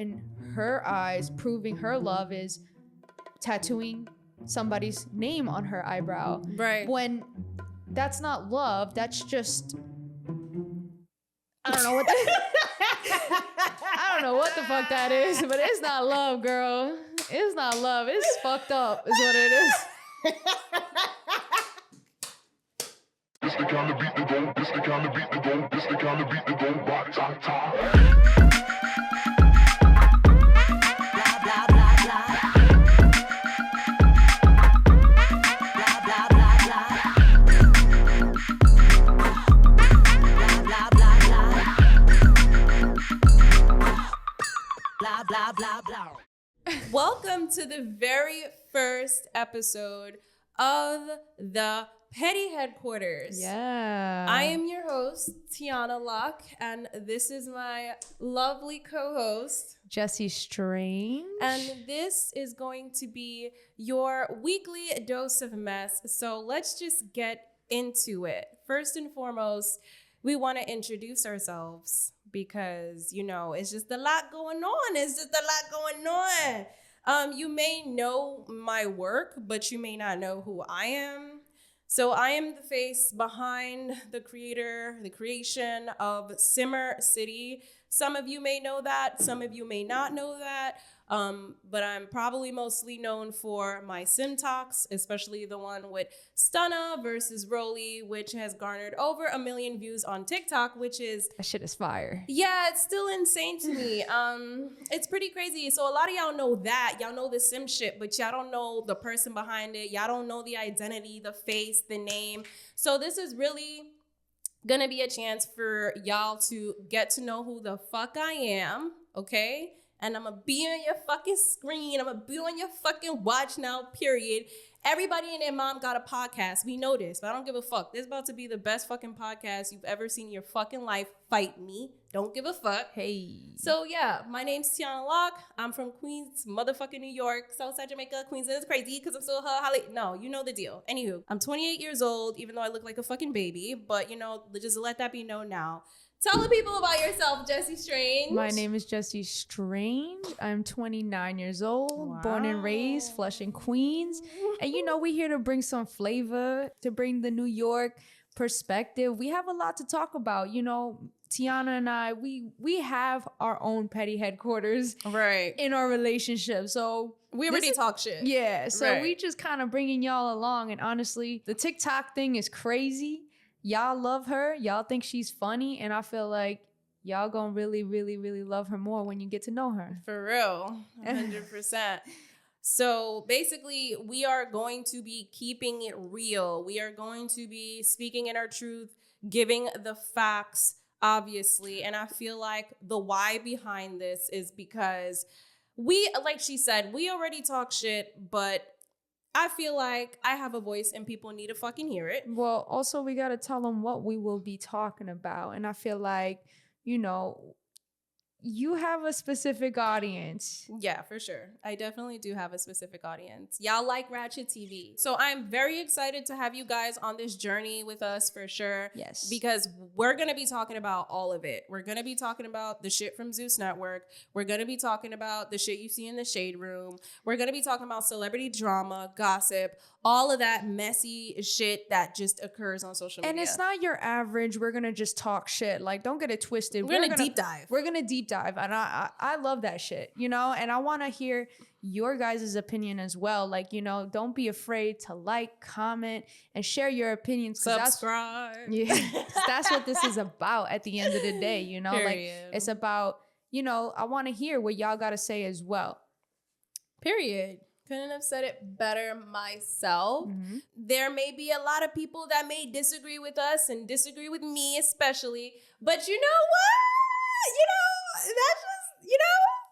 in her eyes, proving her love is tattooing somebody's name on her eyebrow. Right. When that's not love, that's just, I don't know what I don't know what the fuck that is, but it's not love, girl. It's not love. It's fucked up, is what it is. This the kind of beat to go, this the kind of beat to go, this the kind of beat to go, rock, ta, ta. Blah, blah, blah, blah. Blah, blah, blah, blah. Blah, blah, blah, blah. Blah, blah, blah, blah. Welcome to the very first episode of the Petty Headquarters. Yeah. I am your host, Tiana Locke, and this is my lovely co-host, Jessie Strange. and this is going to be your weekly dose of mess. So let's just get into it. First and foremost, we want to introduce ourselves because, you know, it's just a lot going on. You may know my work, but you may not know who I am. So I am the face behind the creation of Simmer City. Some of you may know that, some of you may not know that, but I'm probably mostly known for my sim talks, especially the one with Stunna versus Rolly, which has garnered over 1 million views on TikTok, which is... That shit is fire. Yeah, it's still insane to me. It's pretty crazy. So a lot of y'all know that. Y'all know the sim shit, but y'all don't know the person behind it. Y'all don't know the identity, the face, the name. So this is really gonna be a chance for y'all to get to know who the fuck I am, okay? And I'm gonna be on your fucking screen. I'm gonna be on your fucking watch now, period. Everybody and their mom got a podcast. We know this, but I don't give a fuck. This is about to be the best fucking podcast you've ever seen in your fucking life. Fight me. Don't give a fuck. Hey. So yeah, my name's Tiana Locke. I'm from Queens, motherfucking New York, Southside Jamaica, Queens. And it's crazy because I'm still no, you know the deal. Anywho, I'm 28 years old, even though I look like a fucking baby. But you know, just let that be known now. Tell the people about yourself, Jessie Strange. My name is Jessie Strange. I'm 29 years old, born and raised, Flushing, Queens. And you know, we're here to bring some flavor, to bring the New York perspective. We have a lot to talk about. You know, Tiana and I, we have our own petty headquarters Right. in our relationship. So We already talk shit. yeah, so Right. we just kind of bringing y'all along. And honestly, the TikTok thing is crazy. Y'all love her. Y'all think she's funny. And I feel like y'all gonna really, really, really love her more when you get to know her. For real, 100%. So basically, we are going to be keeping it real. We are going to be speaking in our truth, giving the facts, obviously. And I feel like the why behind this is because we, like she said, we already talk shit, but I feel like I have a voice and people need to fucking hear it. Well, also, we got to tell them what we will be talking about. And I feel like, you know, you have a specific audience. Yeah, for sure. I definitely do have a specific audience. Y'all like Ratchet TV. So I'm very excited to have you guys on this journey with us for sure. Yes. Because we're going to be talking about all of it. We're going to be talking about the shit from Zeus Network. We're going to be talking about the shit you see in the shade room. We're going to be talking about celebrity drama, gossip, all of that messy shit that just occurs on social media. And it's not your average, we're going to just talk shit. Like, don't get it twisted. We're going to deep dive. We're going to deep dive. And I love that shit, you know? And I want to hear your guys' opinion as well. Like, you know, don't be afraid to like, comment, and share your opinions. Subscribe. That's what this is about at the end of the day, you know? Period. Like, it's about, you know, I want to hear what y'all got to say as well. Period. Couldn't have said it better myself. Mm-hmm. There may be a lot of people that may disagree with us and disagree with me especially, but you know what?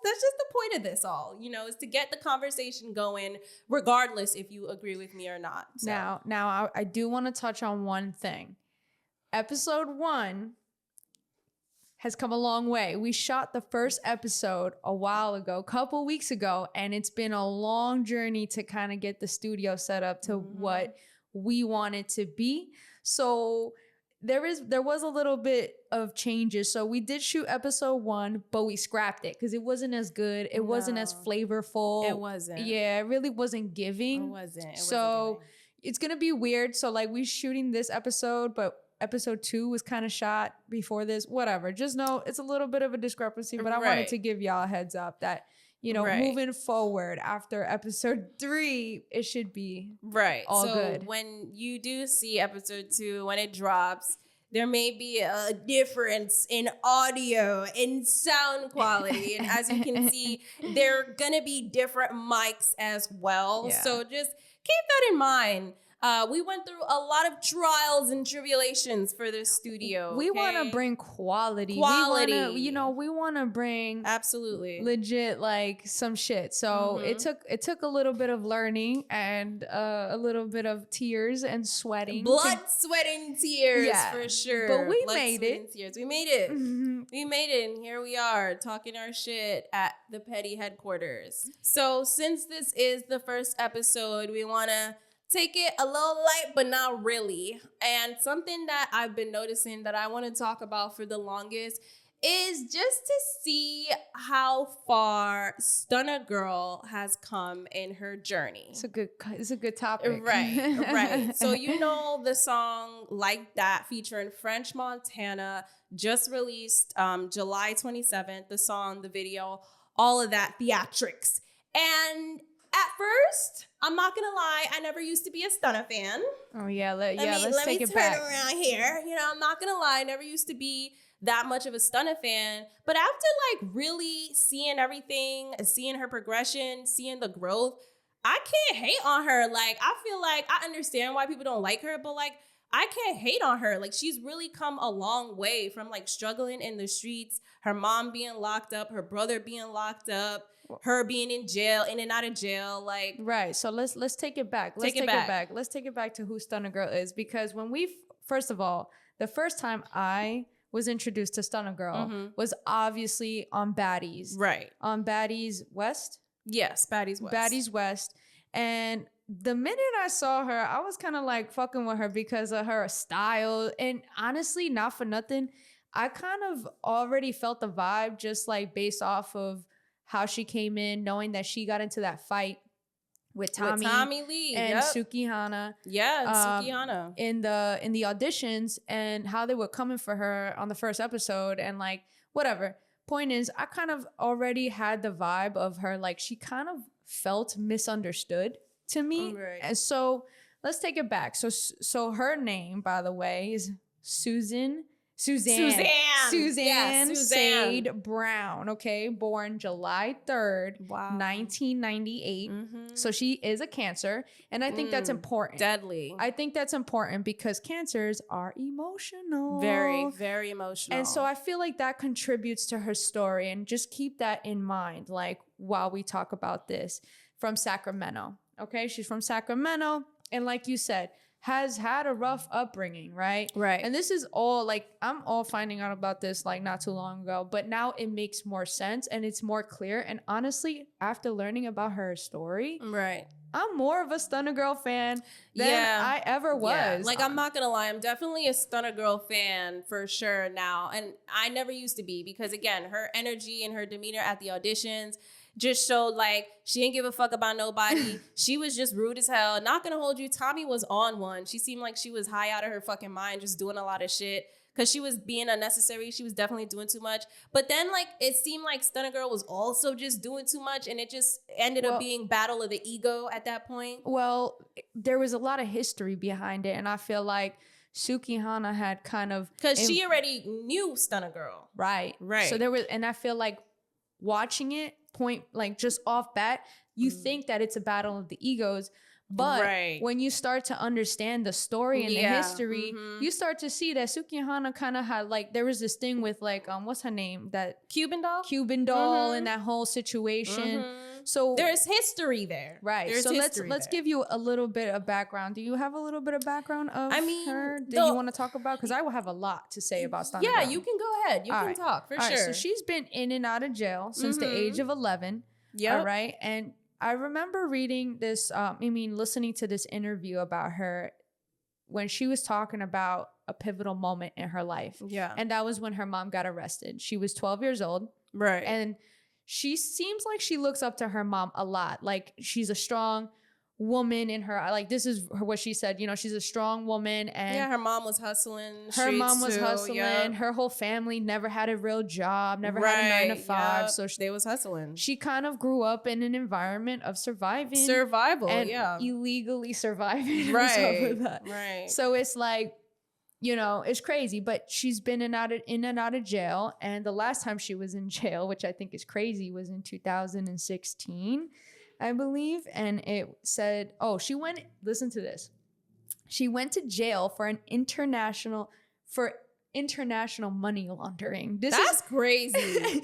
That's just the point of this all, you know, is to get the conversation going regardless if you agree with me or not. So. Now I do want to touch on one thing. Episode 1 has come a long way. We shot the first episode a while ago, a couple weeks ago, and it's been a long journey to kind of get the studio set up to what we want it to be. So there was a little bit of changes. So we did shoot episode 1, but we scrapped it because it wasn't as good. It wasn't as flavorful. It wasn't. Yeah, it really wasn't giving. It wasn't. So it's gonna be weird. So like we shooting this episode, but episode 2 was kind of shot before this. Whatever. Just know it's a little bit of a discrepancy, but I wanted to give y'all a heads up that, you know, moving forward after episode 3, it should be all good. When you do see episode 2, when it drops, there may be a difference in audio and sound quality. And as you can see, there are going to be different mics as well. Yeah. So just keep that in mind. We went through a lot of trials and tribulations for this studio. We want to bring quality. We want to bring absolutely legit like some shit. So it took a little bit of learning and a little bit of tears and sweating, blood, sweating, tears for sure. But we made it. Tears. We made it. We made it, and here we are talking our shit at the petty headquarters. So since this is the first episode, we want to take it a little light, but not really. And something that I've been noticing that I want to talk about for the longest is just to see how far Stunna Girl has come in her journey. It's a good topic. Right. So you know the song Like That featuring French Montana just released July 27th. The song, the video, all of that theatrics. And at first, I'm not gonna lie, I never used to be a Stunna fan. Oh yeah, let's take it back. Let me turn around here. You know, I'm not gonna lie, I never used to be that much of a Stunna fan. But after like really seeing everything, seeing her progression, seeing the growth, I can't hate on her. Like, I feel like I understand why people don't like her, but like, I can't hate on her. Like, she's really come a long way from like struggling in the streets, her mom being locked up, her brother being locked up, her being in jail, in and out of jail. Like, right. So let's take it back. Let's take it back. Let's take it back to who Stunna Girl is, because when first of all, the first time I was introduced to Stunna Girl was obviously on Baddies. Right. On Baddies West? Yes, Baddies West. Baddies West. And the minute I saw her, I was kind of like fucking with her because of her style. And honestly, not for nothing, I kind of already felt the vibe just like based off of how she came in, knowing that she got into that fight with Tommy Lee and Sukihana. Yeah, Sukihana. In the auditions, and how they were coming for her on the first episode, and like whatever. Point is, I kind of already had the vibe of her, like she kind of felt misunderstood to me. Right. And so let's take it back. So her name, by the way, is Suzanne Sade Brown, okay? Born July 3rd, 1998. So she is a Cancer, and I think that's important. Deadly. I think that's important because Cancers are emotional. Very, very emotional. And so I feel like that contributes to her story, and just keep that in mind, like, while we talk about this. From Sacramento, okay? She's from Sacramento, and like you said, has had a rough upbringing, right? Right. And this is all like, I'm all finding out about this like not too long ago, but now it makes more sense and it's more clear. And honestly, after learning about her story, right, I'm more of a Stunna Girl fan than I ever was. Yeah. Like, I'm not gonna lie, I'm definitely a Stunna Girl fan for sure now. And I never used to be, because again, her energy and her demeanor at the auditions just showed like she didn't give a fuck about nobody. She was just rude as hell. Not gonna hold you, Tommy was on one. She seemed like she was high out of her fucking mind, just doing a lot of shit because she was being unnecessary. She was definitely doing too much. But then like it seemed like Stunna Girl was also just doing too much, and it just ended up being battle of the ego at that point. Well, there was a lot of history behind it, and I feel like Sukihana had kind of, because she already knew Stunna Girl. Right. So there was, and I feel like watching it, point like just off bat, you think that it's a battle of the egos, but when you start to understand the story and the history, you start to see that Sukihana kind of had like, there was this thing with like what's her name, that Cuban doll and that whole situation. So there's history there, right? So let's give you a little bit of background. Do you have a little bit of background of her that you want to talk about? Because I will have a lot to say about Stunna Girl. You can go ahead. You can talk for sure. So she's been in and out of jail since the age of 11. All right. And I remember reading this, listening to this interview about her when she was talking about a pivotal moment in her life. Yeah. And that was when her mom got arrested. She was 12 years old. Right. And she seems like she looks up to her mom a lot. Like she's a strong woman in her, like this is what she said, you know, she's a strong woman. And yeah, her mom was hustling. her mom was too. hustling. Yep. Her whole family never had a real job, never had a 9 to 5. Yep. So they was hustling. she kind of grew up in an environment of Survival, and yeah. illegally surviving. Right. That. Right. So it's like, you know, it's crazy, but she's been in and out of jail. And the last time she was in jail, which I think is crazy, was in 2016, I believe. And it said, listen to this. She went to jail for international money laundering. That's crazy.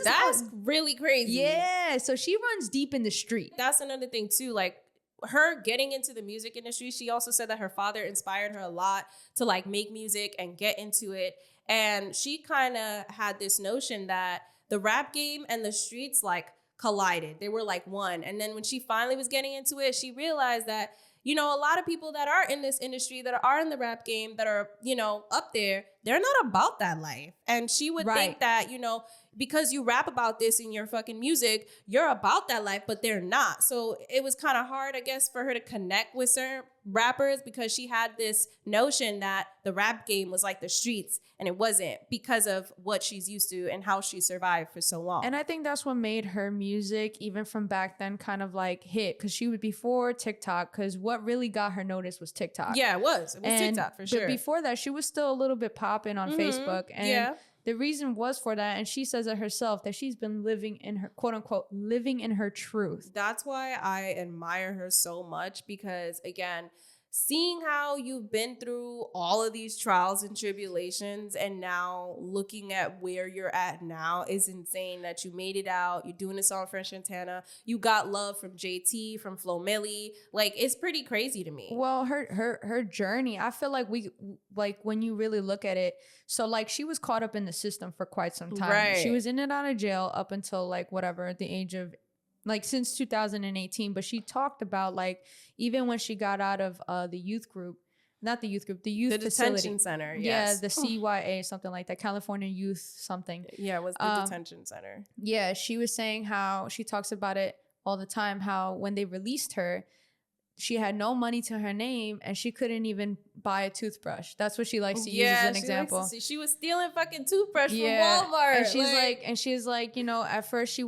That's really crazy. Yeah. So she runs deep in the street. That's another thing too. Like her getting into the music industry, she also said that her father inspired her a lot to like make music and get into it. And she kind of had this notion that the rap game and the streets like collided. They were like one. And then when she finally was getting into it, she realized that, you know, a lot of people that are in this industry, that are in the rap game, that are, you know, up there, they're not about that life. And she would think that, you know, because you rap about this in your fucking music, you're about that life, but they're not. So it was kind of hard, I guess, for her to connect with certain rappers because she had this notion that the rap game was like the streets, and it wasn't, because of what she's used to and how she survived for so long. And I think that's what made her music, even from back then, kind of like hit, because she was before TikTok, because what really got her noticed was TikTok. Yeah, it was TikTok for sure. But before that, she was still a little bit popping on Facebook. And the reason was for that, and she says it herself, that she's been living in her, quote unquote, living in her truth. That's why I admire her so much, because again, seeing how you've been through all of these trials and tribulations and now looking at where you're at now is insane. That you made it out. You're doing this on French Montana. You got love from JT, from Flo Milli. Like, it's pretty crazy to me. Well, her journey, I feel like when you really look at it, so like she was caught up in the system for quite some time. Right. She was in and out of jail up until like whatever, the age of like since 2018. But she talked about like even when she got out of the youth facility. Detention center. Yeah, Yes. the CYA, something like that, California Youth something. Yeah, it was the detention center. Yeah, she was saying how she talks about it all the time, how when they released her, she had no money to her name and she couldn't even buy a toothbrush. That's what she likes to use as an example. She was stealing fucking toothbrush from Walmart. And she's like, you know, at first she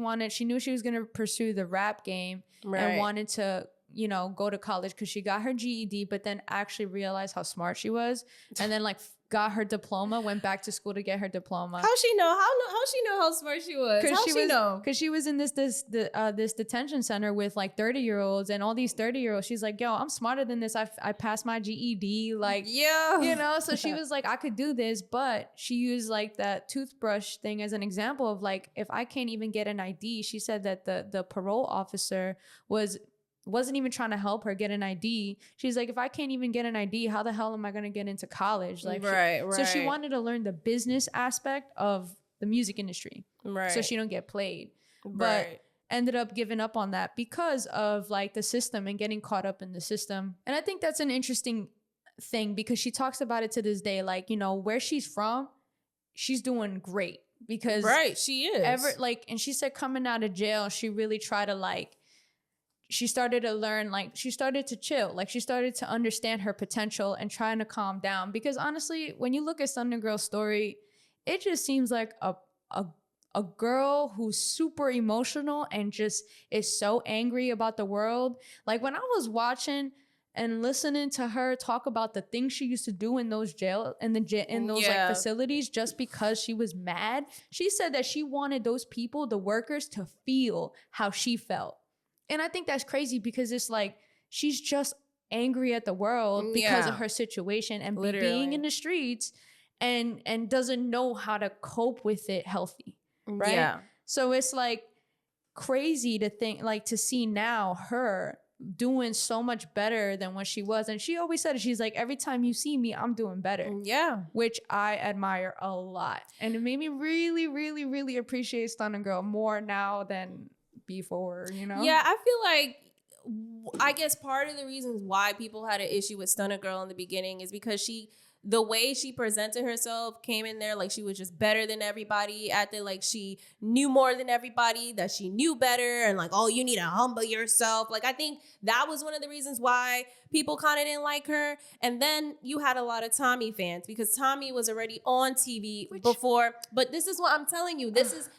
knew she was going to pursue the rap game and wanted to, you know, go to college because she got her GED, but then actually realized how smart she was. And then like got her diploma, went back to school to get her diploma. How she know? How she know how smart she was? How she know? Because she was in this detention center with like 30-year-olds, and all these 30-year-olds. She's like, yo, I'm smarter than this. I passed my GED. Like, yeah, you know. So she was like, I could do this, but she used like that toothbrush thing as an example of like, if I can't even get an ID. She said that the parole officer wasn't even trying to help her get an ID. She's like, if I can't even get an ID, how the hell am I going to get into college? Like, So she wanted to learn the business aspect of the music industry. Right. So she don't get played. But ended up giving up on that because of like the system and getting caught up in the system. And I think that's an interesting thing because she talks about it to this day. Like, you know, where she's from, she's doing great because she is. And she said coming out of jail, she really tried to like, she started to learn, like she started to chill, like she started to understand her potential and trying to calm down. Because honestly, when you look at Stunna Girl's story, it just seems like a girl who's super emotional and just is so angry about the world. Like when I was watching and listening to her talk about the things she used to do in those like facilities just because she was mad, she said that she wanted those people, the workers, to feel how she felt. And I think that's crazy because it's like she's just angry at the world because of her situation and being in the streets and doesn't know how to cope with it healthy, right? Yeah. So it's like crazy to think, like to see now her doing so much better than what she was. And she always said it. She's like, every time you see me, I'm doing better. Yeah. Which I admire a lot. And it made me really, really, really appreciate Stunna Girl more now than before, you know? Yeah, I feel like, I guess part of the reasons why people had an issue with Stunna Girl in the beginning is because she the way she presented herself, came in there like she was just better than everybody, acted like she knew more than everybody, that she knew better, and like, oh, you need to humble yourself. Like, I think that was one of the reasons why people kind of didn't like her. And then you had a lot of Tommy fans because Tommy was already on TV before. But this is what I'm telling you.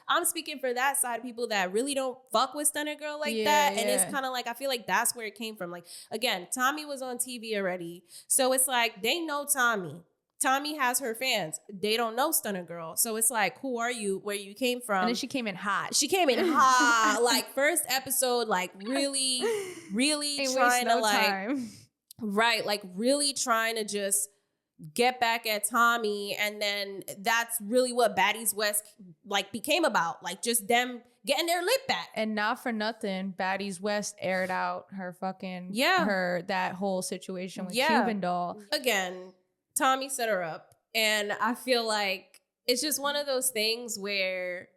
I'm speaking for that side of people that really don't fuck with Stunna Girl like that. And it's kind of like, I feel like that's where it came from. Like, again, Tommy was on TV already. So it's like, they know Tommy. Tommy has her fans. They don't know Stunna Girl. So it's like, who are you? Where you came from? And then she came in hot. She came in hot. Like, first episode, like, really, really Ain't trying to, no like, time. right, like, really trying to just get back at Tommy. And then that's really what Baddies West, like, became about. Like, just them getting their lip back. And not for nothing, Baddies West aired out her fucking, that whole situation with Cuban Doll. Again, Tommy set her up. And I feel like it's just one of those things where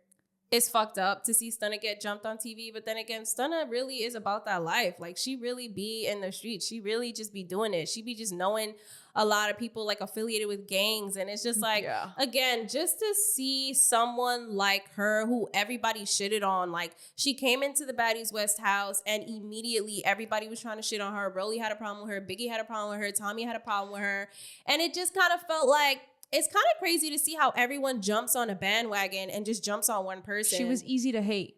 it's fucked up to see Stunna get jumped on TV. But then again, Stunna really is about that life. Like, she really be in the streets. She really just be doing it. She be just knowing a lot of people like affiliated with gangs. And it's just like, again, just to see someone like her who everybody shitted on. Like, she came into the Baddies West house and immediately everybody was trying to shit on her. Rolly had a problem with her. Biggie had a problem with her. Tommy had a problem with her. And it just kind of felt like, it's kind of crazy to see how everyone jumps on a bandwagon and just jumps on one person. She was easy to hate.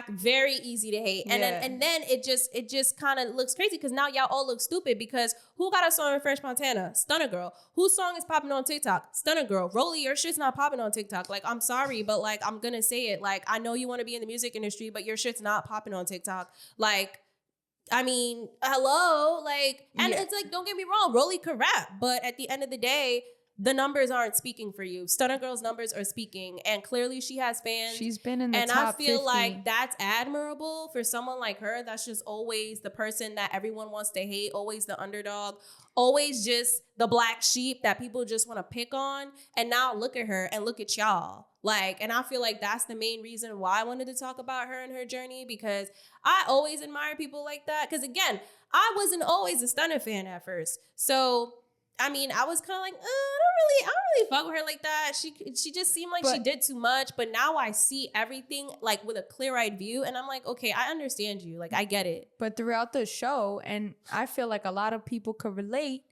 Very easy to hate. And then it just kind of looks crazy because now y'all all look stupid because who got a song in French Montana? Stunna Girl. Whose song is popping on TikTok? Stunna Girl. Rolly, your shit's not popping on TikTok. Like, I'm sorry, but like, I'm gonna say it. Like, I know you want to be in the music industry, but your shit's not popping on TikTok. Like, I mean, hello? Like, and it's like, don't get me wrong, Rolly could rap, but at the end of the day, the numbers aren't speaking for you. Stunna Girl's numbers are speaking, and clearly she has fans. She's been in the and top 50. I feel like that's admirable for someone like her. That's just always the person that everyone wants to hate, always the underdog, always just the black sheep that people just want to pick on. And now look at her and look at y'all. Like, and I feel like that's the main reason why I wanted to talk about her and her journey, because I always admire people like that. Because again, I wasn't always a Stunna fan at first. So I mean, I was kind of like, I don't really fuck with her like that. She just seemed like she did too much. But now I see everything like with a clear-eyed view, and I'm like, okay, I understand you. Like, I get it. But throughout the show, and I feel like a lot of people could relate,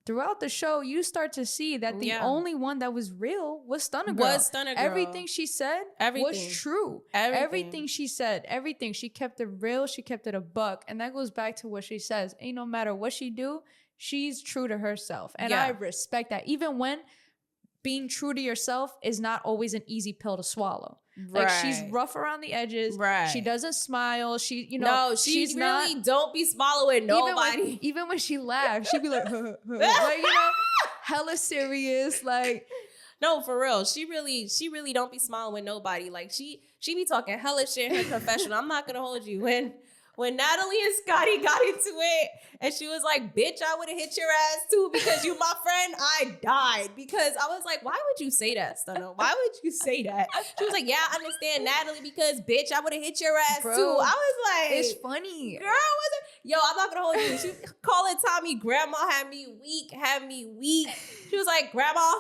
throughout the show, you start to see that the only one that was real was Stunna Girl. Everything she said was true. Everything she said, everything. She kept it real. She kept it a buck. And that goes back to what she says. Ain't no matter what she do, she's true to herself. And I respect that. Even when being true to yourself is not always an easy pill to swallow. Like, she's rough around the edges. She doesn't smile. She, you know, she's really not, don't be swallowing nobody. Even when she laughs, she'd be like, like, you know, hella serious. Like, no, for real. She really don't be smiling with nobody. Like, she be talking hella shit in her confessional. I'm not gonna hold you. When Natalie and Scotty got into it, and she was like, bitch, I would have hit your ass too because you my friend, I died. Because I was like, why would you say that, Stunna? Why would you say that? She was like, yeah, I understand, Natalie, because bitch, I would have hit your ass too. I was like, it's funny. Girl, yo, I'm not gonna hold you. She calling Tommy grandma had me weak. She was like, grandma.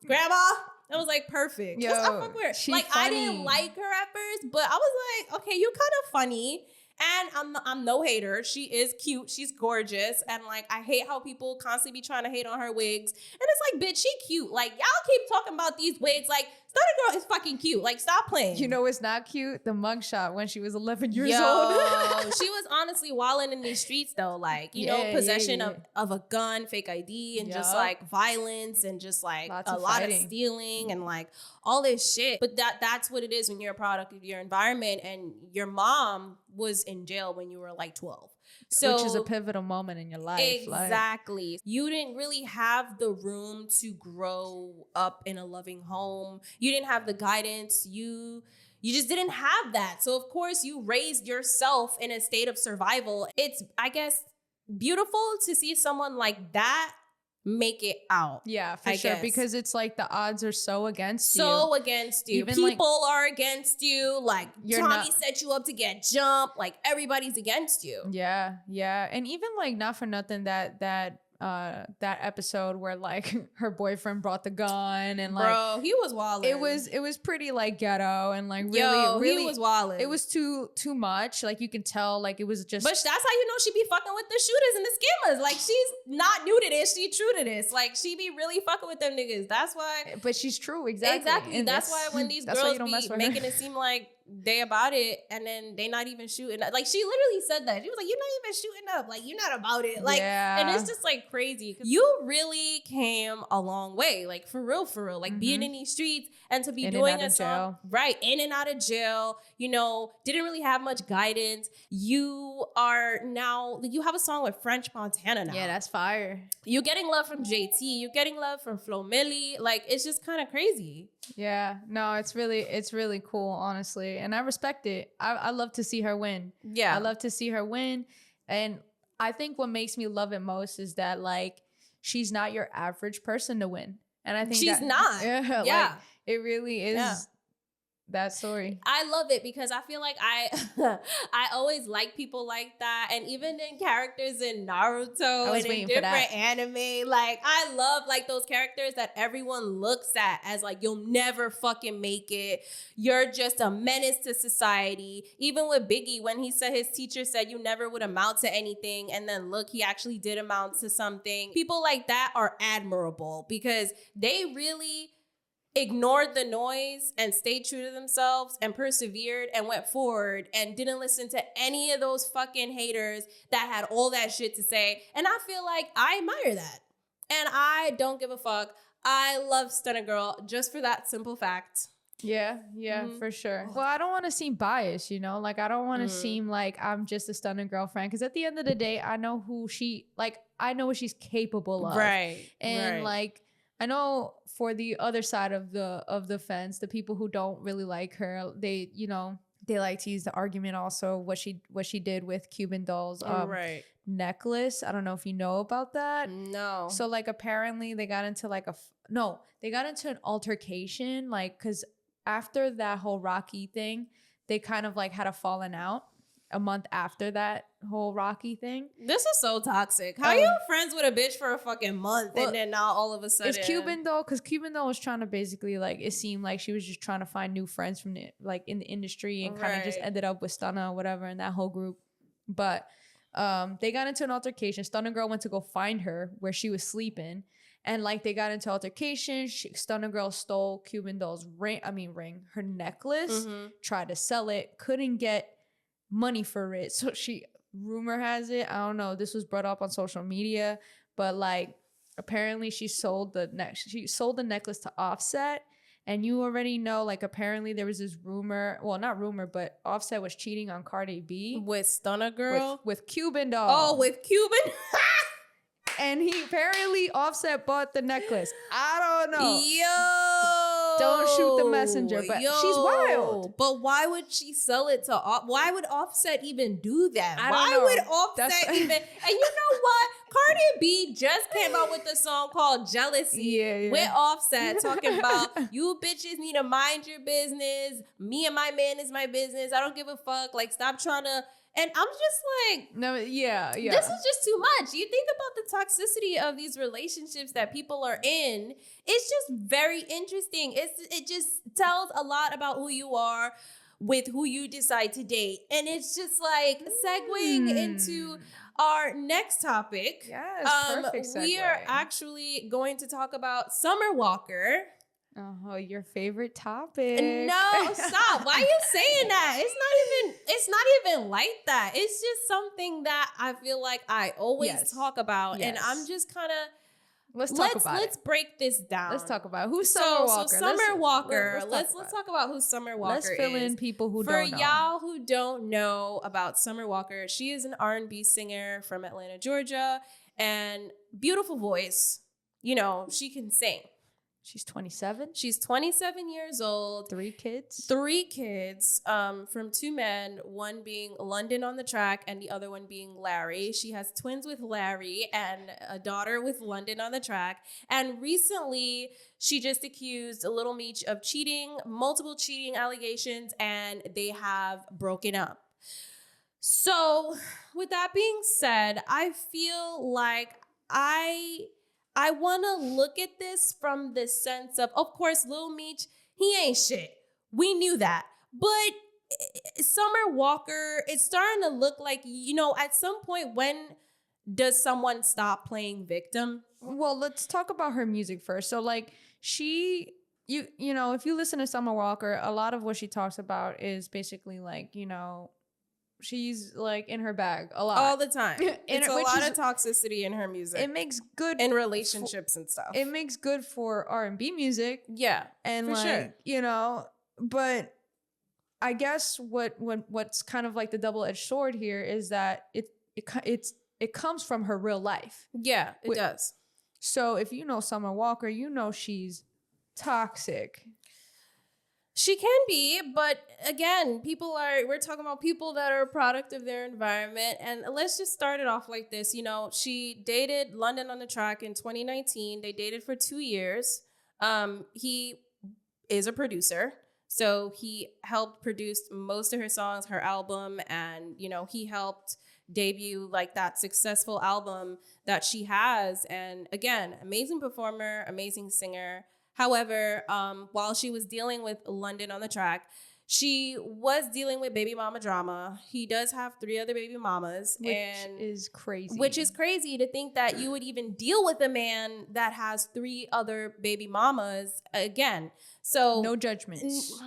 I was like, perfect. Yo, I fuck with her. Like, funny. I didn't like her at first, but I was like, okay, you kind of funny. And I'm no hater. She is cute. She's gorgeous. And like, I hate how people constantly be trying to hate on her wigs. And it's like, bitch, she cute. Like, y'all keep talking about these wigs. Like, Stunna Girl is fucking cute. Like, stop playing. You know it's not cute? The mugshot when she was 11 years old. She was honestly wilding in these streets though. Like, you know, possession of a gun, fake ID, and just like violence and just like a lot of stealing and like all this shit. But that's what it is when you're a product of your environment. And your mom was in jail when you were like 12. So, which is a pivotal moment in your life. Exactly. Like, you didn't really have the room to grow up in a loving home. You didn't have the guidance. You just didn't have that. So of course you raised yourself in a state of survival. It's, I guess, beautiful to see someone like that make it out. Yeah, for sure. Guess. Because it's like the odds are so against you. So against you. Even people are against you. Like, Tommy set you up to get jumped. Like, everybody's against you. Yeah. And even like, not for nothing, that that episode where like her boyfriend brought the gun and like Bro, he was wild. it was pretty like ghetto and like really Yo, really he was wildin'. it was too much. Like you can tell like it was just. But that's how you know she be fucking with the shooters and the scammers. Like she's not new to this, she true to this. Like she be really fucking with them niggas. That's why. But she's true, exactly. Exactly. And That's why when these that's why girls you don't be mess with making her. it seem like they about it and then they not even shooting. Like she literally said that. She was like, "You're not even shooting up. Like you're not about it." Like, Yeah. and it's just like crazy. You really came a long way. Like for real. Like being in these streets and to be In and doing out a of song, jail. right? In and out of jail. You know, didn't really have much guidance. You are now. You have a song with French Montana now. Yeah, that's fire. You're getting love from JT. You're getting love from Flo Milli. Like it's just kind of crazy. Yeah, no, it's really cool, honestly, and I respect it. I love to see her win. Yeah. I love to see her win, and I think what makes me love it most is that like she's not your average person to win, and I think She's that- not. Yeah, Yeah. like, it really is Yeah. that story. I love it because I feel like I always like people like that, and even in characters in Naruto was and in waiting for that. different anime, like I love like those characters that everyone looks at as like you'll never fucking make it. You're just a menace to society. Even with Biggie, when he said his teacher said you never would amount to anything, and then look, he actually did amount to something. People like that are admirable because they really ignored the noise and stayed true to themselves and persevered and went forward and didn't listen to any of those fucking haters that had all that shit to say. And I feel like I admire that. And I don't give a fuck. I love Stunna Girl just for that simple fact. Yeah, for sure. Well, I don't want to seem biased, you know? Like, I don't want to seem like I'm just a stunning girlfriend because at the end of the day, I know who she, like, I know what she's capable of. Right. And, like, I know for the other side of the fence, the people who don't really like her, they, you know, they like to use the argument also what she did with Cuban Doll's right. necklace. I don't know if you know about that. No. So like apparently they got into like they got into an altercation like because after that whole Rocky thing, they kind of like had a falling out a month after that whole Rocky thing. This is so toxic. How are you friends with a bitch for a fucking month and then now all of a sudden It's Cuban Doll because Cuban Doll was trying to basically like it seemed like she was just trying to find new friends from the like in the industry and kind of just ended up with Stunna or whatever and that whole group. But they got into an altercation. Stunna Girl went to go find her where she was sleeping. And like they got into altercation. Stunna Girl stole Cuban Doll's her necklace, tried to sell it, couldn't get money for it. So rumor has it, I don't know, this was brought up on social media, but like apparently she sold the necklace to Offset. And you already know, like, apparently there was this rumor, well, not rumor, but Offset was cheating on Cardi B. with Stunna Girl? With Cuban Doll. Oh, with Cuban? And he apparently Offset bought the necklace. I don't know. Yo. Don't shoot the messenger, but she's wild. But why would she sell it to why would Offset even do that? I don't Why know. would Offset even and you know what? Cardi B just came out with a song called Jealousy with Offset talking about you bitches need to mind your business. Me and my man is my business. I don't give a fuck. Like stop trying to. And I'm just like, no, yeah. this is just too much. You think about the toxicity of these relationships that people are in. It's just very interesting. It just tells a lot about who you are with who you decide to date. And it's just like segueing into our next topic. Yes, perfect segue. We are actually going to talk about Summer Walker. Oh, your favorite topic. No, stop. Why are you saying that? It's not even like that. It's just something that I feel like I always talk about. Yes. And I'm just kind of Let's break this down. Let's talk about who's Summer Walker. So Summer Walker. Let's talk about who Summer Walker is. Let's fill in people who For don't know. y'all who don't know about Summer Walker, she is an R&B singer from Atlanta, Georgia, and beautiful voice. You know, she can sing. She's 27. She's 27 years old. 3 kids. 3 kids from 2 men, one being London on the track and the other one being Larry. She has twins with Larry and a daughter with London on the track. And recently, she just accused Little Meech of cheating, multiple cheating allegations, and they have broken up. So with that being said, I feel like I want to look at this from the sense of course, Lil Meech, he ain't shit. We knew that. But Summer Walker, it's starting to look like, at some point, when does someone stop playing victim? Well, let's talk about her music first. So like if you listen to Summer Walker, a lot of what she talks about is basically like, she's like in her bag a lot. All the time. It's a which lot is- of toxicity in her music. It makes good in relationships and stuff. It makes good for R&B music. Yeah. And for like, sure. But I guess what's kind of like the double-edged sword here is that it comes from her real life. Yeah, it does. So if you know Summer Walker, you know she's toxic. She can be, but again, we're talking about people that are a product of their environment. And let's just start it off like this. She dated London on the Track in 2019. They dated for 2 years. He is a producer. So he helped produce most of her songs, her album, and, he helped debut like that successful album that she has. And again, amazing performer, amazing singer. However, while she was dealing with London on the Track, she was dealing with baby mama drama. He does have 3 other baby mamas. Which is crazy. Which is crazy to think that you would even deal with a man that has 3 other baby mamas again. So no judgments.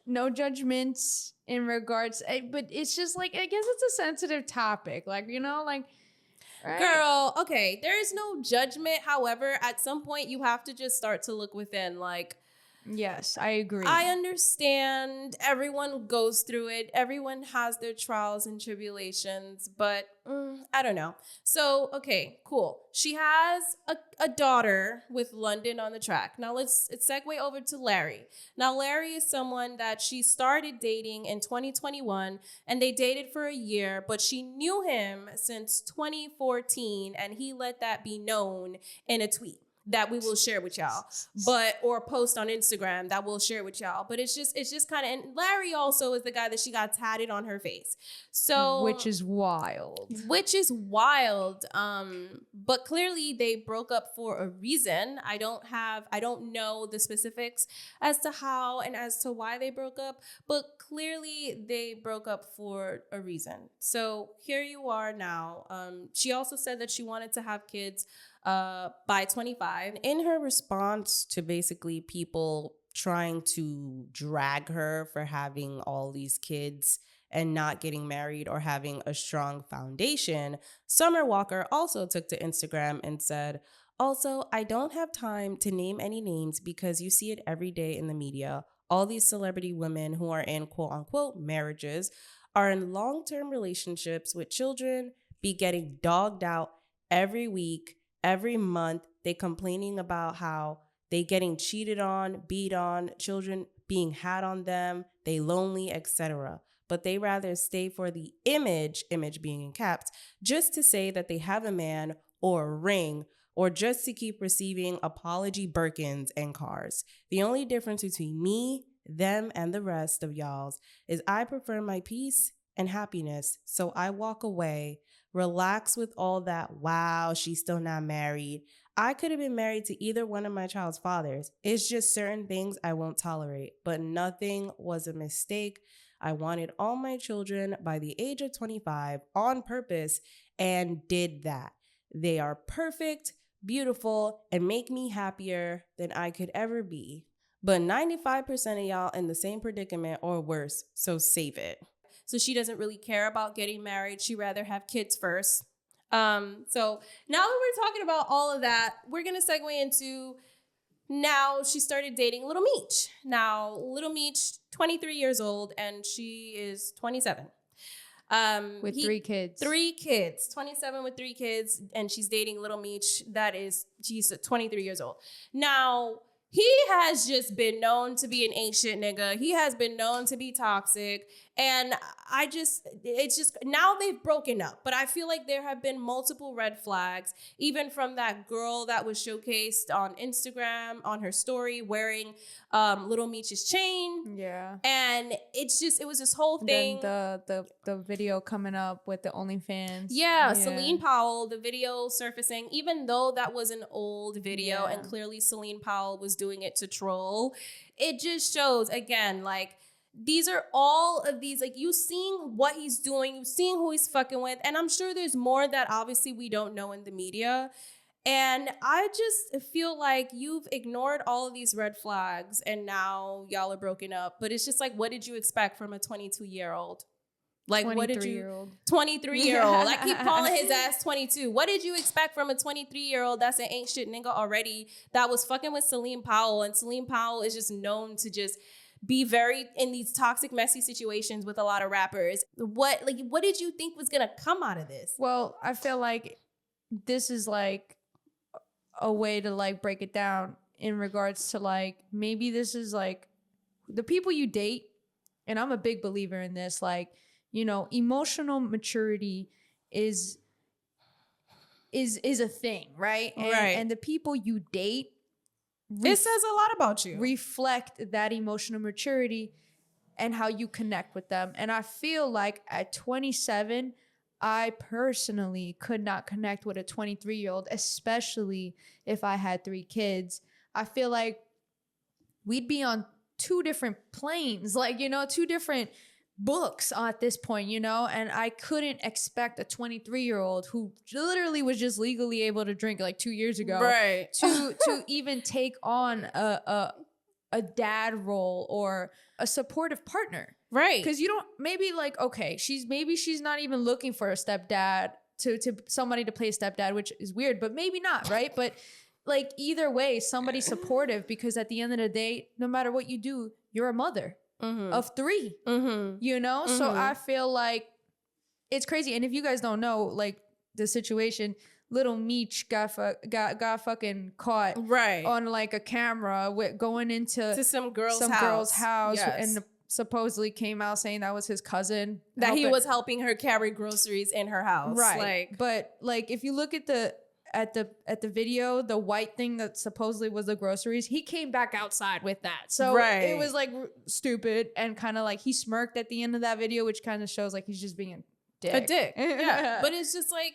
No judgments in regards, but it's just like, I guess it's a sensitive topic. Like, right? Girl, okay, there is no judgment. However, at some point you have to just start to look within. Like, yes, I agree. I understand everyone goes through it. Everyone has their trials and tribulations, but I don't know. So, okay, cool. She has a daughter with London on the Track. Now let's segue over to Larry. Now, Larry is someone that she started dating in 2021, and they dated for a year, but she knew him since 2014, and he let that be known in a tweet that we will share with y'all, or post on Instagram that we'll share with y'all. But it's just kind of, and Larry also is the guy that she got tatted on her face. So, which is wild. But clearly they broke up for a reason. I don't know the specifics as to how and as to why they broke up, but clearly they broke up for a reason. So here you are now. She also said that she wanted to have kids by 25. In her response to basically people trying to drag her for having all these kids and not getting married or having a strong foundation, Summer Walker also took to Instagram and said, also, I don't have time to name any names because you see it every day in the media. All these celebrity women who are in quote unquote marriages are in long-term relationships with children, be getting dogged out every week, every month. They complaining about how they getting cheated on, beat on, children being had on them, they lonely, etc. But they rather stay for the image being in caps, just to say that they have a man or a ring, or just to keep receiving apology Birkins and cars. The only difference between me, them, and the rest of y'all's is I prefer my peace and happiness, so I walk away, relax with all that, wow, she's still not married. I could have been married to either one of my child's fathers. It's just certain things I won't tolerate, but nothing was a mistake. I wanted all my children by the age of 25 on purpose and did that. They are perfect, beautiful, and make me happier than I could ever be. But 95% of y'all in the same predicament or worse, so save it. So she doesn't really care about getting married. She'd rather have kids first. So now that we're talking about all of that, we're going to segue into now she started dating Little Meech. Now, Little Meech, 23 years old, and she is 27. With 3 kids. 3 kids. 27 with 3 kids, and she's dating Little Meech. She's 23 years old. Now, he has just been known to be an ain't shit nigga. He has been known to be toxic. And it's just, now they've broken up. But I feel like there have been multiple red flags, even from that girl that was showcased on Instagram on her story wearing Little Meech's chain. Yeah. And it was this whole thing. Then the video coming up with the OnlyFans. Yeah, Celine Powell, the video surfacing, even though that was an old video Yeah. and clearly Celine Powell was doing it to troll, it just shows, again, like, these are all of these, like, you seeing what he's doing, you seeing who he's fucking with, and I'm sure there's more that obviously we don't know in the media. And I just feel like you've ignored all of these red flags and now y'all are broken up. But it's just like, what did you expect from a 22-year-old? Like, what did you... 23-year-old. I keep calling his ass 22. What did you expect from a 23-year-old that's an ain't shit nigga already that was fucking with Celine Powell? And Celine Powell is just known to just be very in these toxic, messy situations with a lot of rappers. What did you think was gonna come out of this? Well, I feel like this is like a way to like break it down in regards to like, maybe this is like the people you date. And I'm a big believer in this, like, you know, emotional maturity is a thing, right? And the people you date, it says a lot about you. Reflect that emotional maturity and how you connect with them. And I feel like at 27, I personally could not connect with a 23-year-old, especially if I had 3 kids. I feel like we'd be on 2 different planes, like, you know, 2 different books at this point, you know, and I couldn't expect a 23-year-old who literally was just legally able to drink like 2 years ago, right, to even take on a dad role or a supportive partner, right? Because you don't, maybe like, okay, she's not even looking for a stepdad to somebody to play stepdad, which is weird, but maybe not, right? But like, either way, somebody supportive, because at the end of the day, no matter what you do, you're a mother of 3, you know? So I feel like it's crazy. And if you guys don't know, like, the situation, Little Meech got fucking caught on like a camera with going into some girl's house and supposedly came out saying that was his cousin, that he was helping her carry groceries in her house, right? Like, but like, if you look at the video, the white thing that supposedly was the groceries, he came back outside with that. So it was like stupid, and kind of like he smirked at the end of that video, which kind of shows like he's just being a dick. Yeah. But it's just like,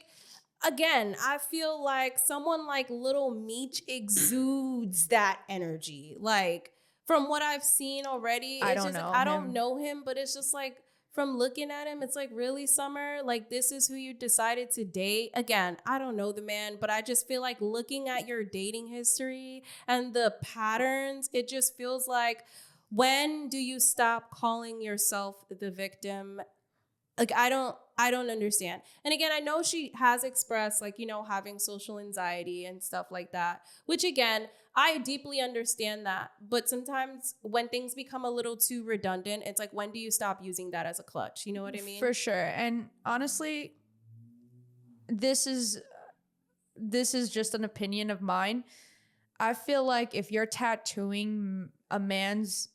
again, I feel like someone like Little Meech exudes that energy. Like, from what I've seen already, I don't know him, but it's just like, from looking at him, it's like, really, Summer? Like, this is who you decided to date? Again, I don't know the man, but I just feel like looking at your dating history and the patterns, it just feels like, when do you stop calling yourself the victim? Like, I don't understand. And again, I know she has expressed, like, you know, having social anxiety and stuff like that, which, again, I deeply understand that. But sometimes when things become a little too redundant, it's like, when do you stop using that as a clutch? You know what I mean? For sure. And honestly, this is just an opinion of mine. I feel like if you're tattooing a man's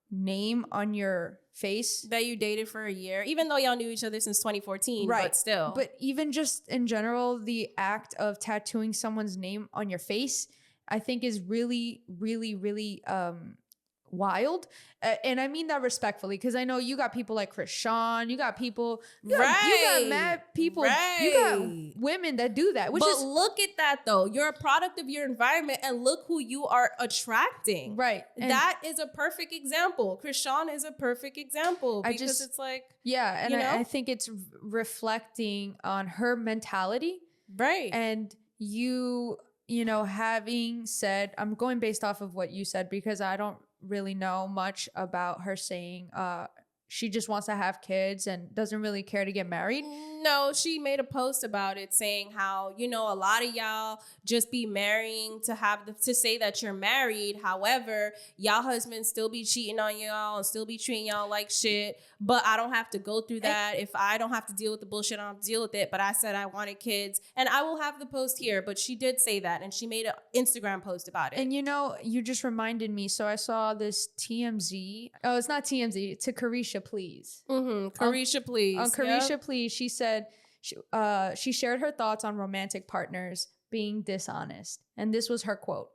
name on your face that you dated for a year, even though y'all knew each other since 2014, right? But still, but even just in general, the act of tattooing someone's name on your face, I think, is really, really, really wild. And I mean that respectfully, because I know you got people like Krishan, you got people, you got mad people, you got women that do that. But look at that, though. You're a product of your environment, and look who you are attracting. Right. And that is a perfect example. Krishan is a perfect example, because it's like, yeah, and I think it's reflecting on her mentality. Right. And you know, having said, I'm going based off of what you said, because I don't really know much about her saying she just wants to have kids and doesn't really care to get married. No, she made a post about it saying how, you know, a lot of y'all just be marrying to say that you're married. However, y'all husbands still be cheating on y'all and still be treating y'all like shit. But I don't have to go through that. If I don't have to deal with the bullshit, I don't have to deal with it. But I said I wanted kids, and I will have the post here. But she did say that, and she made an Instagram post about it. And you know, you just reminded me. So I saw this TMZ. Oh, it's not TMZ. To Carisha, Carisha Please. Carisha Please. On Carisha Please, she said she shared her thoughts on romantic partners being dishonest. And this was her quote.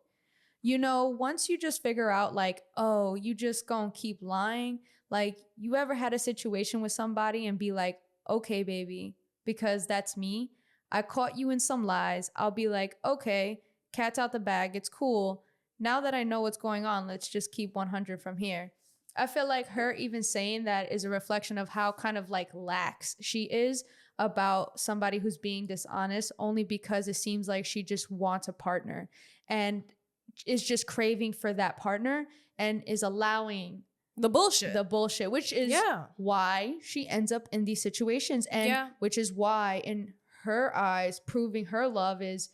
You know, once you just figure out like, oh, you just gonna keep lying. Like, you ever had a situation with somebody and be like, okay, baby, because that's me. I caught you in some lies. I'll be like, okay, cat's out the bag. It's cool. Now that I know what's going on, let's just keep 100 from here. I feel like her even saying that is a reflection of how kind of like lax she is about somebody who's being dishonest, only because it seems like she just wants a partner and is just craving for that partner and is allowing the bullshit, which is why she ends up in these situations, and which is why in her eyes proving her love is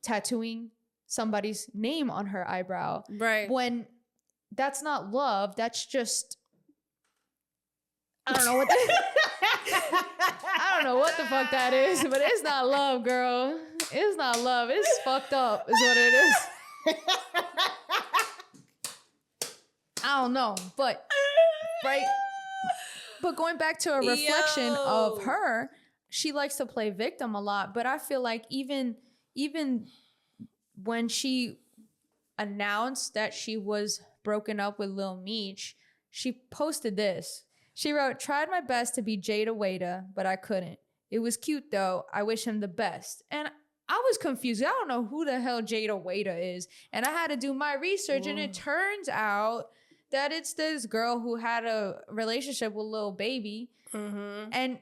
tattooing somebody's name on her eyebrow, right? When that's not love, that's just I don't know what I don't know what the fuck that is, but it's not love, girl. It's not love. It's fucked up is what it is. I don't know, but right. But going back to a reflection of her, she likes to play victim a lot. But I feel like even when she announced that she was broken up with Lil Meech, she posted this. She wrote, "Tried my best to be Jada Waiter, but I couldn't. It was cute though. I wish him the best." And I was confused. I don't know who the hell Jada Waiter is. And I had to do my research, and it turns out that it's this girl who had a relationship with Lil Baby. And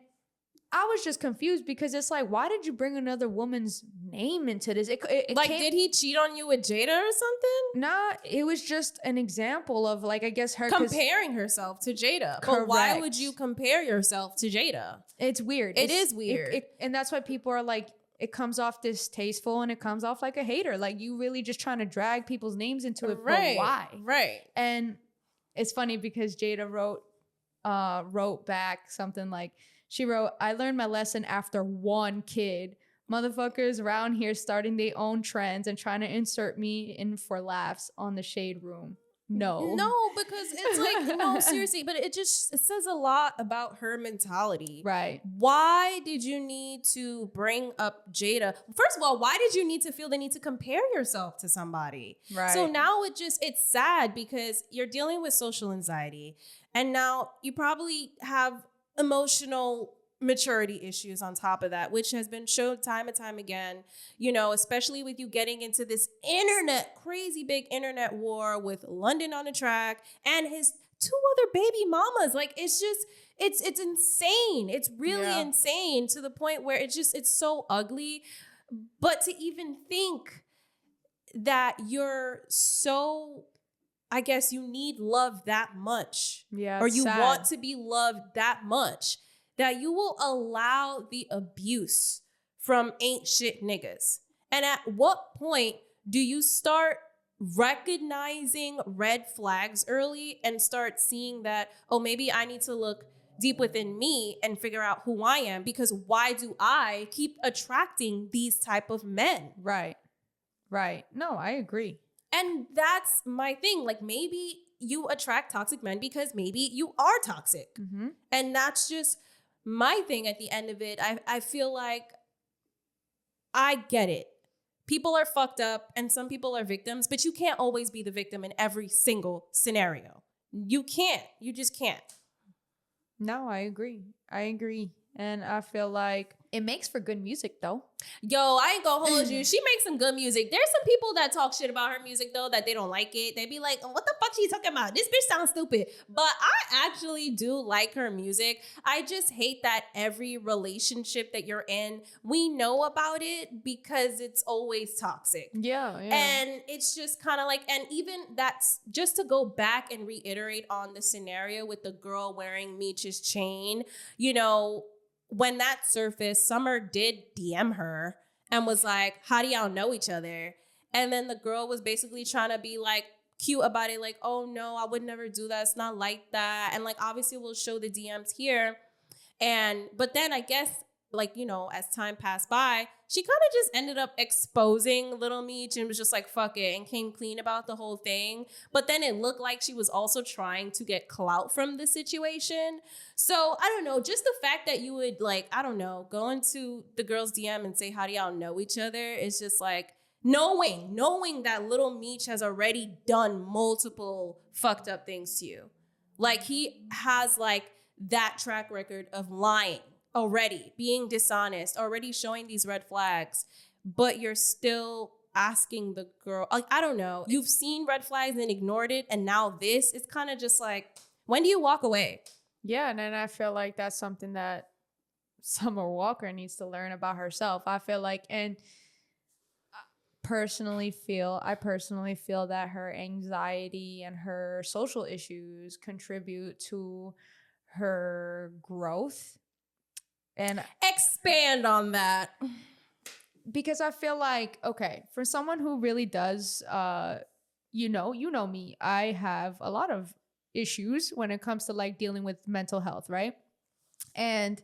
I was just confused because it's like, why did you bring another woman's name into this? Like, did he cheat on you with Jada or something? Nah, it was just an example of like, I guess her comparing herself to Jada. Correct. But why would you compare yourself to Jada? It's weird. It is weird. And that's why people are like, it comes off distasteful and it comes off like a hater. Like, you really just trying to drag people's names into it. Right. But why? Right. And it's funny because Jada wrote back something like, she wrote, "I learned my lesson after one kid. Motherfuckers around here starting their own trends and trying to insert me in for laughs on the Shade Room. No, because it's like, no, seriously, but it says a lot about her mentality. Right. Why did you need to bring up Jada? First of all, why did you need to feel the need to compare yourself to somebody? Right. So now it's sad because you're dealing with social anxiety, and now you probably have emotional maturity issues on top of that, which has been shown time and time again, you know, especially with you getting into this crazy big internet war with London on the track and his two other baby mamas. Like, it's insane. It's really insane to the point where it's so ugly. But to even think that you're so, I guess, you need love that much. Yeah. Or you want to be loved that much that you will allow the abuse from ain't shit niggas. And at what point do you start recognizing red flags early and start seeing that, oh, maybe I need to look deep within me and figure out who I am, because why do I keep attracting these type of men? Right. No, I agree. And that's my thing. Like, maybe you attract toxic men because maybe you are toxic. Mm-hmm. And that's just my thing at the end of it. I feel like I get it. People are fucked up and some people are victims, but you can't always be the victim in every single scenario. You can't. You just can't. No, I agree. And I feel like it makes for good music, though. Yo, I ain't gonna hold you. She makes some good music. There's some people that talk shit about her music, though, that they don't like it. They be like, what the fuck she talking about? This bitch sounds stupid. But I actually do like her music. I just hate that every relationship that you're in, we know about it because it's always toxic. Yeah. And it's just kind of like, and even that's just to go back and reiterate on the scenario with the girl wearing Meech's chain, you know, when that surfaced, Summer did DM her and was like, how do y'all know each other? And then the girl was basically trying to be like cute about it. Like, oh no, I would never do that. It's not like that. And like, obviously we'll show the DMs here. But then I guess like, as time passed by, she kind of just ended up exposing Little Meech and was just like, fuck it, and came clean about the whole thing. But then it looked like she was also trying to get clout from the situation. So I don't know, just the fact that you would, like, I don't know, go into the girl's DM and say, how do y'all know each other? Is just like, knowing that Little Meech has already done multiple fucked up things to you. Like, he has like that track record of lying already, being dishonest, already showing these red flags, but you're still asking the girl, like, I don't know, you've seen red flags and ignored it, and now this, it's kind of just like, when do you walk away? Yeah, and then I feel like that's something that Summer Walker needs to learn about herself. I feel like, and I personally feel that her anxiety and her social issues contribute to her growth. And expand on that. Because I feel like, okay, for someone who really does, you know me, I have a lot of issues when it comes to like dealing with mental health, right? And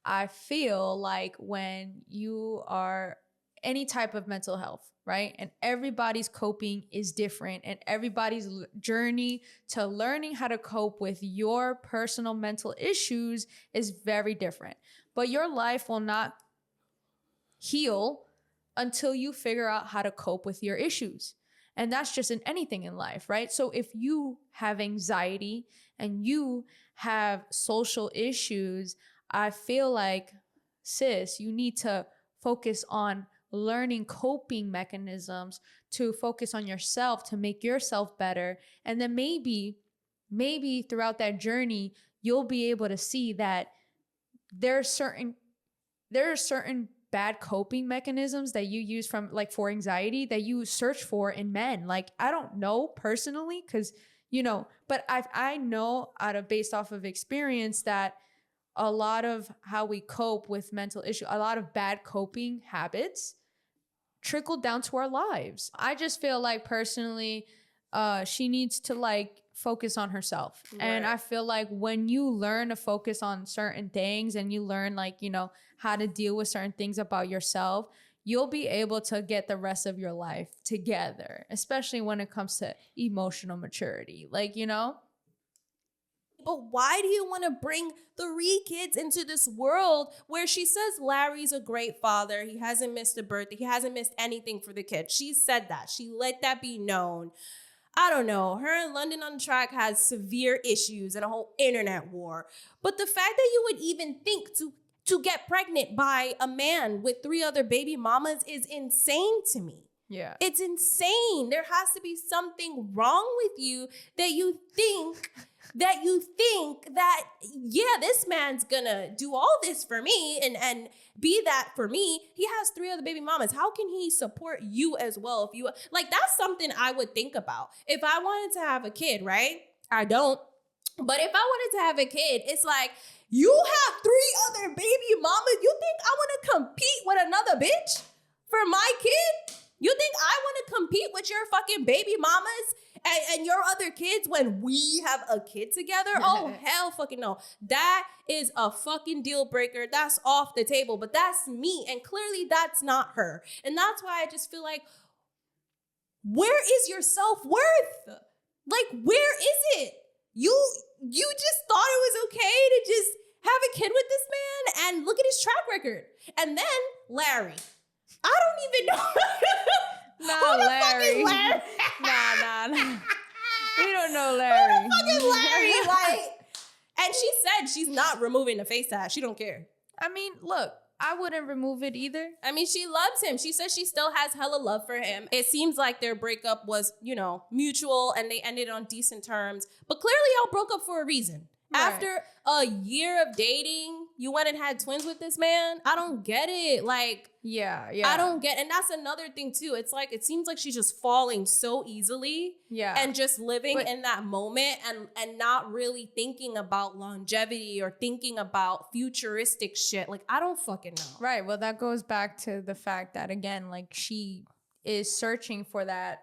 I feel like when you are any type of mental health, right? And everybody's coping is different, and everybody's journey to learning how to cope with your personal mental issues is very different. But your life will not heal until you figure out how to cope with your issues. And that's just in anything in life, right? So if you have anxiety and you have social issues, I feel like, sis, you need to focus on learning coping mechanisms to focus on yourself, to make yourself better. And then maybe throughout that journey, you'll be able to see that there are certain bad coping mechanisms that you use from like for anxiety that you search for in men. Like, I don't know personally, because but I know based off of experience that a lot of how we cope with mental issues, a lot of bad coping habits trickle down to our lives. I just feel like personally, she needs to like focus on herself. Right. And I feel like when you learn to focus on certain things and you learn like, how to deal with certain things about yourself, you'll be able to get the rest of your life together, especially when it comes to emotional maturity. Like, But why do you want to bring 3 kids into this world where she says Larry's a great father? He hasn't missed a birthday. He hasn't missed anything for the kids. She said that. She let that be known. I don't know. Her and London on Track has severe issues and a whole internet war. But the fact that you would even think to get pregnant by a man with 3 other baby mamas is insane to me. Yeah. It's insane. There has to be something wrong with you that you think that yeah, this man's gonna do all this for me and be that for me. He has 3 other baby mamas. How can he support you as well? If you like, that's something I would think about. If I wanted to have a kid, right? I don't. But if I wanted to have a kid, it's like, you have 3 other baby mamas. You think I want to compete with another bitch for my kid? You think I want to compete with your fucking baby mamas and your other kids when we have a kid together? Oh, hell fucking no. That is a fucking deal breaker. That's off the table. But that's me. And clearly that's not her. And that's why I just feel like, where is your self-worth? Like, where is it? You just thought it was okay to just have a kid with this man, and look at his track record. And then Larry. I don't even know. Nah, Larry. Larry? Nah. We don't know Larry. Who the fuck is Larry? Like, and she said she's not removing the face tag. She don't care. I mean, look, I wouldn't remove it either. I mean, she loves him. She says she still has hella love for him. It seems like their breakup was, mutual, and they ended on decent terms. But clearly y'all broke up for a reason. Right. After a year of dating, you went and had twins with this man? I don't get it. Like, yeah. I don't get, and that's another thing too. It's like, it seems like she's just falling so easily. Yeah. And just living in that moment and not really thinking about longevity or thinking about futuristic shit. Like, I don't fucking know. Right. Well, that goes back to the fact that, again, like, she is searching for that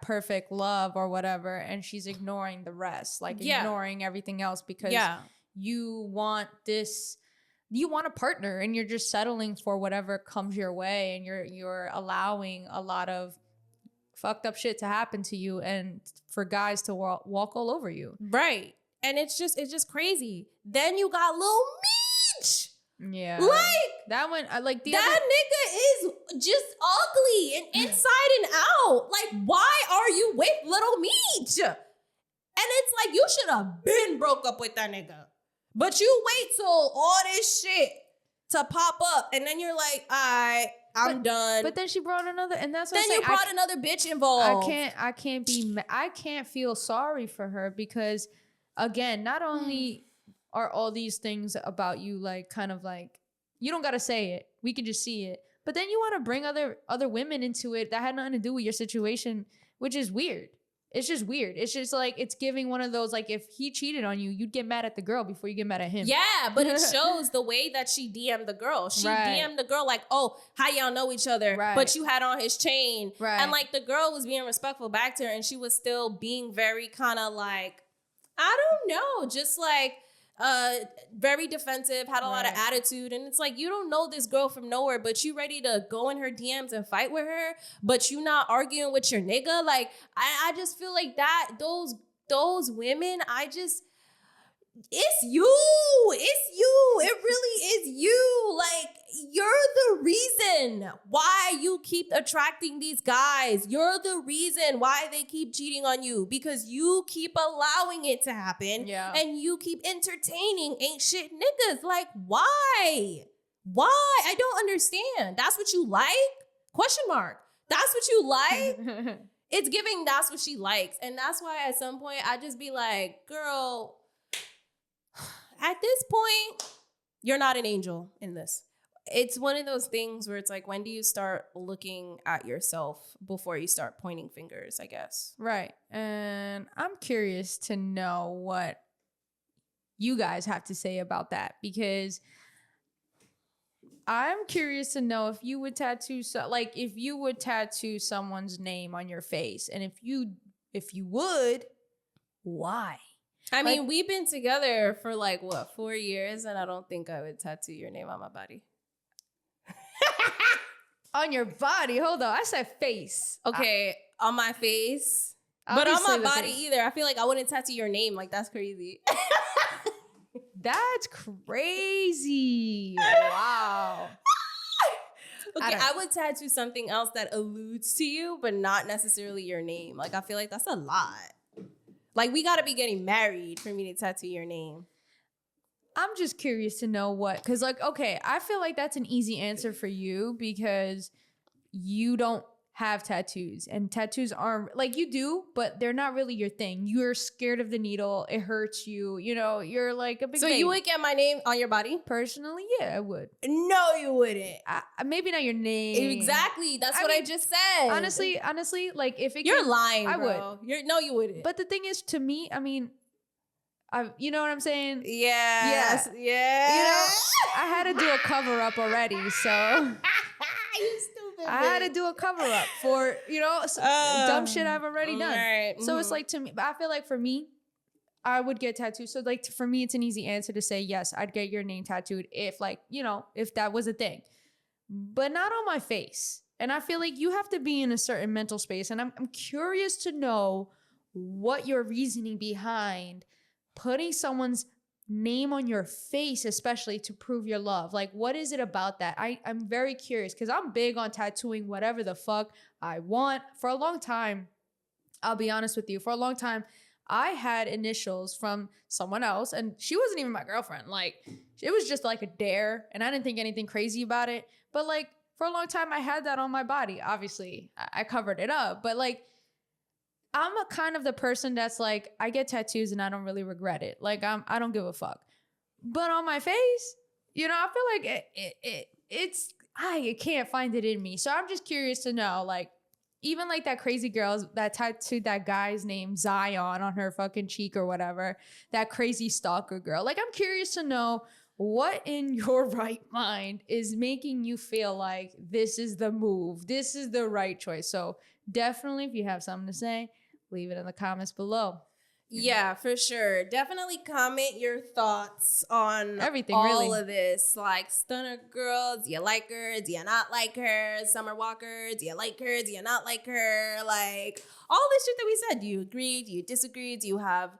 perfect love or whatever, and she's ignoring the rest, like ignoring everything else because you want this you want a partner and you're just settling for whatever comes your way, and you're allowing a lot of fucked up shit to happen to you and for guys to walk all over you. Right. And it's just crazy. Then you got Lil Meech. Yeah. Like that one, like that nigga is just ugly and inside and out. Like, why are you with Little Meech? And it's like, you should have been broke up with that nigga. But you wait till all this shit to pop up, and then you're like, all right, I'm done. But then she brought another, and that's what then you brought another bitch involved. I can't feel sorry for her because, again, not only are all these things about you like kind of like, you don't gotta say it, we can just see it, but then you want to bring other women into it that had nothing to do with your situation, which is weird. It's just weird. It's just like, it's giving one of those, like, if he cheated on you, you'd get mad at the girl before you get mad at him. Yeah, but it shows the way that she DM'd the girl. She DM'd the girl like, oh, how y'all know each other? Right. But you had on his chain. Right. And like the girl was being respectful back to her, and she was still being very kind of like, I don't know, just like very defensive, had a lot of attitude. And it's like, you don't know this girl from nowhere, but you ready to go in her DMs and fight with her, but you not arguing with your nigga. Like, I just feel like that, those women, it's you. It really is you. Like, you're the reason why you keep attracting these guys. You're the reason why they keep cheating on you, because you keep allowing it to happen. Yeah. And you keep entertaining ain't shit niggas. Like, why? Why? I don't understand. That's what you like? Question mark. That's what you like? It's giving that's what she likes. And that's why at some point I just be like, girl, at this point, you're not an angel in this. It's one of those things where it's like, when do you start looking at yourself before you start pointing fingers, I guess? Right. And I'm curious to know what you guys have to say about that, because I'm curious to know if you would tattoo, if you would tattoo someone's name on your face, and if you would, why? I mean, we've been together for 4 years, and I don't think I would tattoo your name on my body. On your body? Hold on. I said face. Okay, on my face. But on my body either. I feel like I wouldn't tattoo your name. Like, that's crazy. That's crazy. Wow. Okay, I would tattoo something else that alludes to you, but not necessarily your name. Like, I feel like that's a lot. Like, we gotta be getting married for me to tattoo your name. I'm just curious to know what, because okay, I feel like that's an easy answer for you because you don't have tattoos, and tattoos aren't, you do, but they're not really your thing. You're scared of the needle. It hurts you. You know, you're like a big baby. You would get my name on your body? Personally, yeah, I would. No, you wouldn't. Maybe not your name. Exactly. That's what I just said. Honestly, if it You're lying, I bro. would. No, you wouldn't. But the thing is, to me, I mean, you know what I'm saying? Yeah. Yes. Yeah. You know, I had to do a cover up already, so you stupid. I had to do a cover up for, dumb shit I've already done. Right. So it's like, to me, but I feel like for me, I would get tattooed. So for me, it's an easy answer to say, yes, I'd get your name tattooed if if that was a thing, but not on my face. And I feel like you have to be in a certain mental space. And I'm curious to know what your reasoning behind putting someone's name on your face, especially to prove your love. Like, what is it about that? I'm very curious, because I'm big on tattooing whatever the fuck I want. For a long time, I'll be honest with you, for a long time, I had initials from someone else, and she wasn't even my girlfriend. Like, it was just like a dare, and I didn't think anything crazy about it. But for a long time, I had that on my body. Obviously, I covered it up, but I'm a kind of the person that's like, I get tattoos and I don't really regret it. I don't give a fuck. But on my face, I feel like I can't find it in me. So I'm just curious to know, even that crazy girl that tattooed that guy's name Zion on her fucking cheek or whatever, that crazy stalker girl. I'm curious to know what in your right mind is making you feel like this is the move, this is the right choice. So definitely, if you have something to say, leave it in the comments below. Yeah, for sure. Definitely comment your thoughts on Everything, all really. of this. Like, Stunna Girl, do you like her? Do you not like her? Summer Walker, do you like her? Do you not like her? Like, all this shit that we said. Do you agree? Do you disagree? Do you have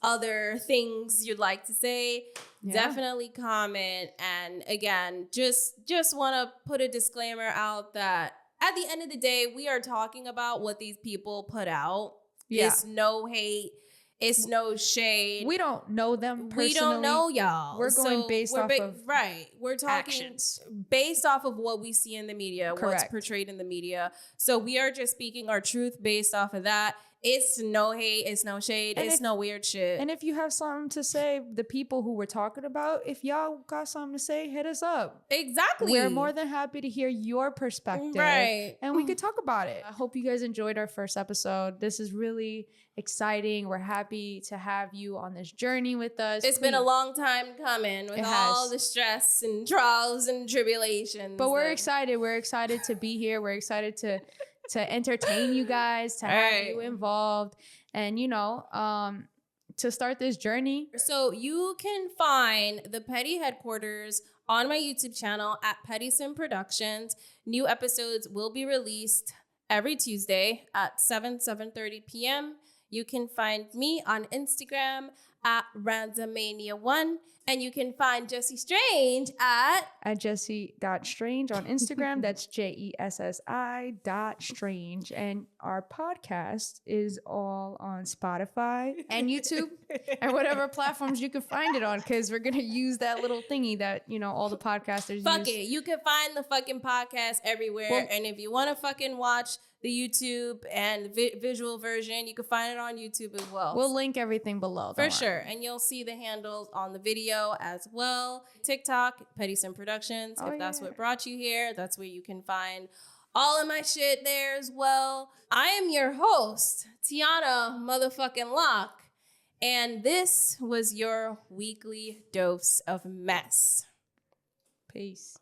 other things you'd like to say? Yeah. Definitely comment. And again, just want to put a disclaimer out that at the end of the day, we are talking about what these people put out. Yeah. It's no hate. It's no shade. We don't know them personally. We don't know y'all. We're going based off of right. We're talking actions. based off of what we see in the media, what's Correct. portrayed in the media. So we are just speaking our truth based off of that. It's no hate. It's no shade. And it's if- no weird shit. And if you have something to say, the people who we're talking about, if y'all got something to say, hit us up. Exactly. We're more than happy to hear your perspective. Right. And we could talk about it. I hope you guys enjoyed our first episode. This is really exciting. We're happy to have you on this journey with us. It's been a long time coming with It all has. the stress and trials and tribulations. But we're that- excited. We're excited to be here. We're excited to entertain you guys, to have Right. you involved, and to start this journey. So you can find the Petty headquarters on my YouTube channel at Petty Sim Productions. New episodes will be released every Tuesday at 7:30 p.m. You can find me on Instagram at Randomania1. And you can find Jessie Strange at Jessie.strange on Instagram. That's JESSI.strange. And our podcast is all on Spotify and YouTube and whatever platforms you can find it on, because we're going to use that little thingy that, all the podcasters Fuck use. it. You can find the fucking podcast everywhere. Well- and if you want to fucking watch the YouTube and visual version, you can find it on YouTube as well. We'll link everything below. For don't worry. sure. And you'll see the handles on the video as well. TikTok, Petty Sim Productions. Oh, If that's yeah. what brought you here, that's where you can find all of my shit there as well. I am your host, Tiana motherfucking Locke. And this was your weekly dose of mess. Peace.